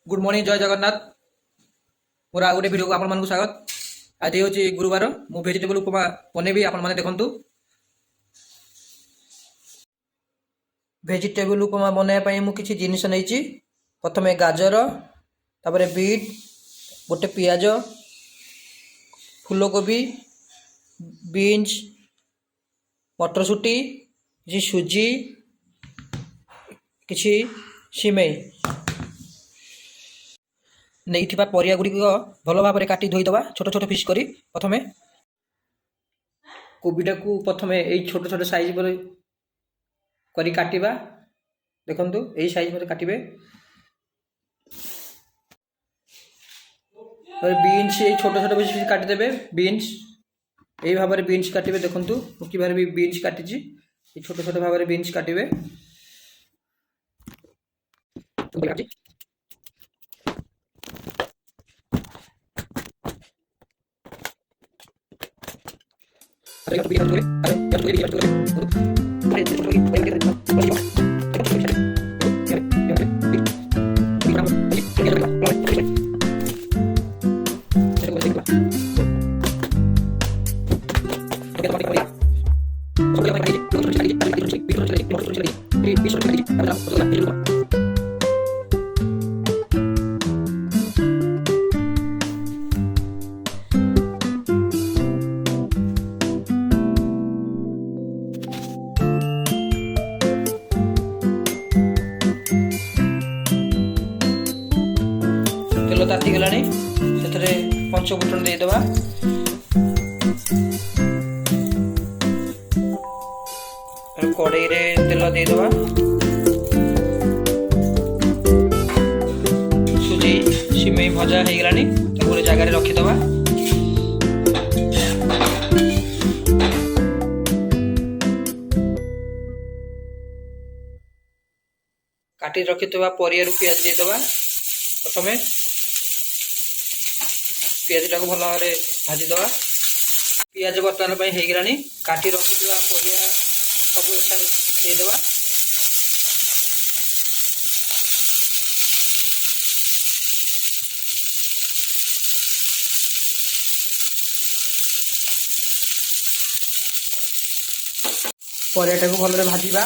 Good morning जय जगन्नाथ मोर आ गोटे video को आपण स्वागत। आज हूँ गुरुवार मु वेजिटेबल उपमा बनैबी आपण मैंने देखु। वेजिटेबल उपमा बनवाई मुझे किसी जिनिस नहीं। प्रथम गाजर तापर बीट गोटे पियाज फूलकोबी बीन्स मटरशुटी किसी सुजी किसी सिमेई नहीं परिया गुड़िक भल भाव में काटी धोईदवा छोट छोट पिस करी। प्रथम कोबीटा को प्रथम यही छोट छोट साइज करी काटिबा। देखंतु यही साइज में काटिबे। बीन्स ये छोट छोट पिस काटी देबे। बीन्स यही भाव में बीन्स काटिबे। देखंतु मु कि भाबे बीन्स काटिची ये छोट छोट भाव में बीन्स काटिबे। तेल ताती गला से पंचफुटन देदेवा। कड़ई रे तेल देदेवा। सुजी सिमेई भजा हो गलानी गोटे जगार रखीदवा। काटी रखीदवा परिया पियाज देदेवा। प्रथम पियाज टाक भल भाव भाजीदवा। पियाज बर्तमान हो गलानी काटी रखीदवा परिया सब देदेवा। परिया टाक भल भाजीबा।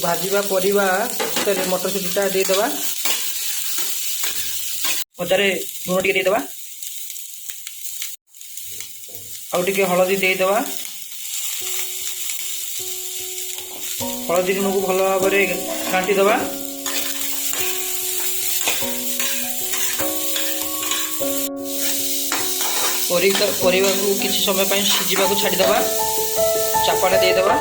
भाजीबा परिवा मटरशुटीटा देदेवा। पचारे लुण टे देदेवा। आउ टे हलदी देदेवा। हलदी लुण को भल भाव में घाटीदेवा। परिवा को किसी समय सिझा छाड़ीदेवा। चापाटा देदेवा।